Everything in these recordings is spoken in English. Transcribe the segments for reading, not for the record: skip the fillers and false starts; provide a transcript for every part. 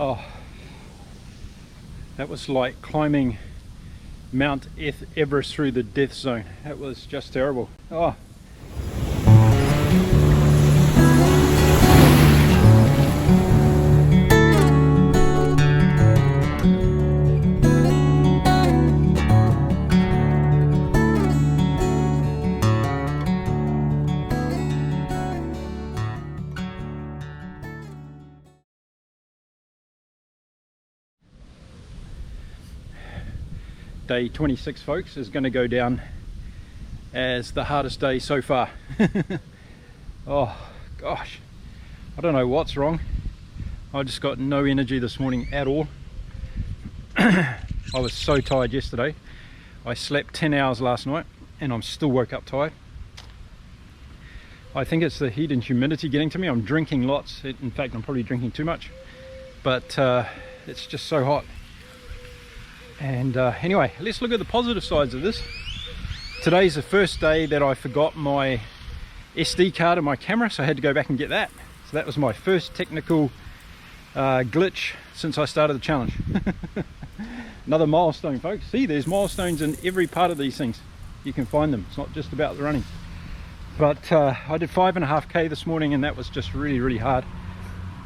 Oh, that was like climbing Mount Everest through the death zone. That was just terrible. Oh. Day 26, folks, is going to go down as the hardest day so far. Oh gosh, I don't know what's wrong. I just got no energy this morning at all. I was so tired yesterday. I slept 10 hours last night and I'm still woke up tired. I think it's the heat and humidity getting to me. I'm drinking lots. In fact, I'm probably drinking too much, but it's just so hot. And anyway, let's look at the positive sides of this. Today's the first day that I forgot my SD card in my camera, so I had to go back and get that. So that was my first technical glitch since I started the challenge. Another milestone, folks. See, there's milestones in every part of these things. You can find them. It's not just about the running. But I did 5.5k this morning, and that was just really, really hard.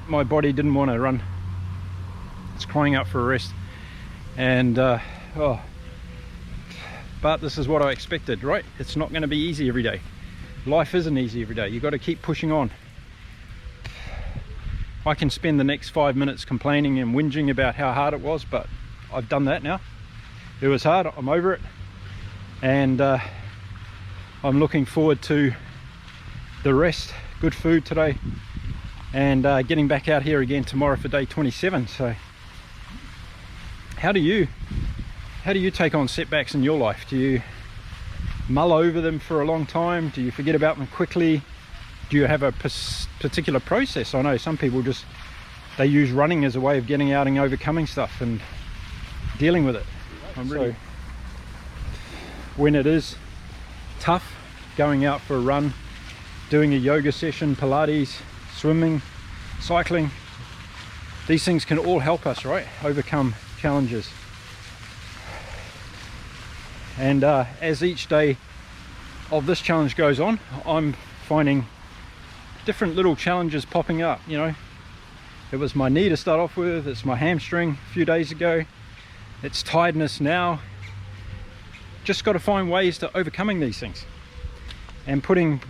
My body didn't want to run. It's crying out for a rest. And oh, but this is what I expected, right? It's not going to be easy every day. Life isn't easy every day. You've got to keep pushing on. I can spend the next 5 minutes complaining and whinging about how hard it was, but I've done that now. It was hard, I'm over it, and I'm looking forward to the rest, good food today, and getting back out here again tomorrow for day 27. So how do you take on setbacks in your life? Do you mull over them for a long time? Do you forget about them quickly? Do you have a particular process? I know some people they use running as a way of getting out and overcoming stuff and dealing with it. So when it is tough, going out for a run, doing a yoga session, Pilates, swimming, cycling, these things can all help us, right? Overcome challenges. And as each day of this challenge goes on, I'm finding different little challenges popping up. You know, it was my knee to start off with, it's my hamstring a few days ago, it's tiredness now. Just got to find ways to overcoming these things and putting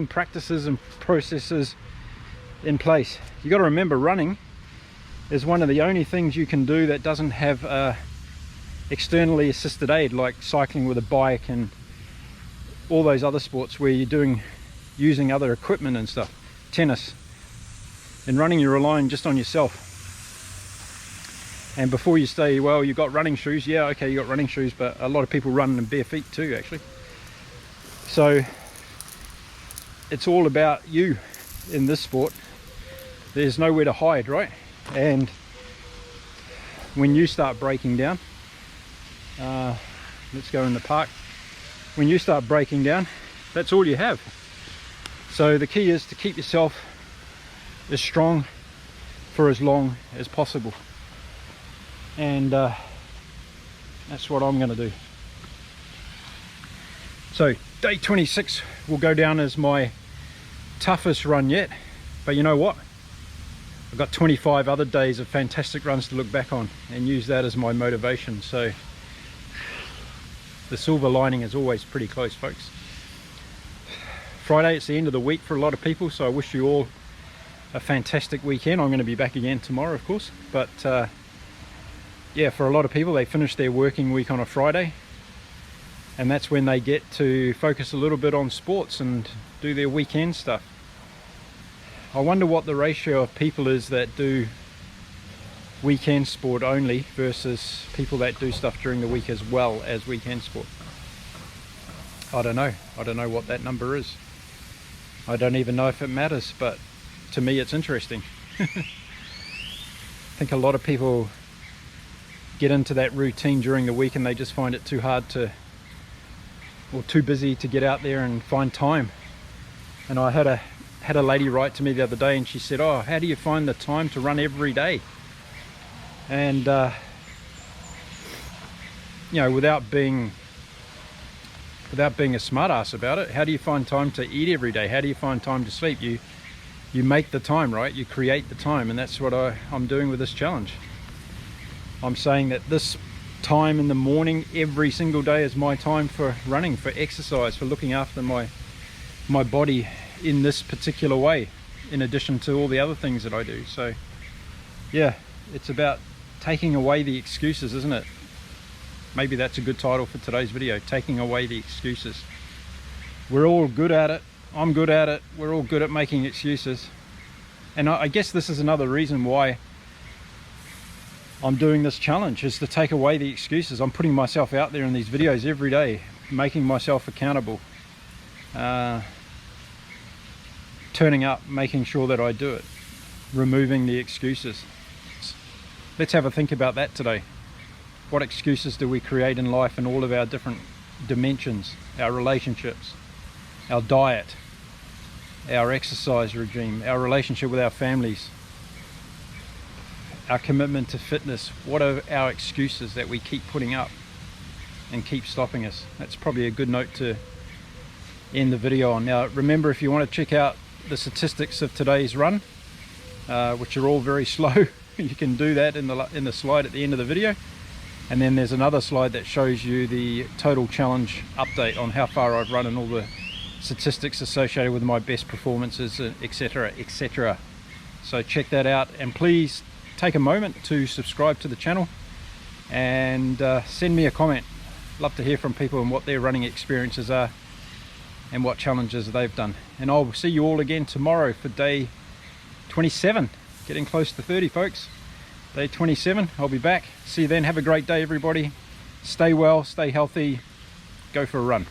practices and processes in place. You got to remember, running is one of the only things you can do that doesn't have externally assisted aid, like cycling with a bike and all those other sports where you're using other equipment and stuff, tennis. In running, you're relying just on yourself. And before you say, well, you got running shoes, yeah, okay, you got running shoes, but a lot of people run in bare feet too, actually. So it's all about you in this sport. There's nowhere to hide, right? And when you start breaking down, let's go in the park. When you start breaking down, that's all you have. So the key is to keep yourself as strong for as long as possible. And that's what I'm going to do. So day 26 will go down as my toughest run yet. But you know what? I've got 25 other days of fantastic runs to look back on and use that as my motivation. So the silver lining is always pretty close, folks. Friday, it's the end of the week for a lot of people, so I wish you all a fantastic weekend. I'm going to be back again tomorrow, of course, but yeah, for a lot of people, they finish their working week on a Friday, and that's when they get to focus a little bit on sports and do their weekend stuff. I wonder what the ratio of people is that do weekend sport only versus people that do stuff during the week as well as weekend sport. I don't know what that number is. I don't even know if it matters, but to me it's interesting. I think a lot of people get into that routine during the week and they just find it too hard or too busy to get out there and find time. And I had a lady write to me the other day and she said, oh, how do you find the time to run every day? And you know, without being a smart ass about it, how do you find time to eat every day? How do you find time to sleep? You make the time, right? You create the time, and that's what I'm doing with this challenge. I'm saying that this time in the morning every single day is my time for running, for exercise, for looking after my body in this particular way, in addition to all the other things that I do. So yeah, it's about taking away the excuses, isn't it? Maybe that's a good title for today's video, taking away the excuses. We're all good at it. I'm good at it. We're all good at making excuses. And I guess this is another reason why I'm doing this challenge, is to take away the excuses. I'm putting myself out there in these videos every day, making myself accountable, turning up, making sure that I do it, removing the excuses. Let's have a think about that today. What excuses do we create in life in all of our different dimensions? Our relationships, our diet, our exercise regime, our relationship with our families, our commitment to fitness. What are our excuses that we keep putting up and keep stopping us? That's probably a good note to end the video on. Now remember, if you want to check out the statistics of today's run, which are all very slow, you can do that in the slide at the end of the video. And then there's another slide that shows you the total challenge update on how far I've run and all the statistics associated with my best performances, etc, etc. So check that out, and please take a moment to subscribe to the channel and send me a comment. Love to hear from people and what their running experiences are and what challenges they've done. And I'll see you all again tomorrow for day 27. Getting close to 30, folks. Day 27, I'll be back. See you then. Have a great day, everybody. Stay well, stay healthy, go for a run.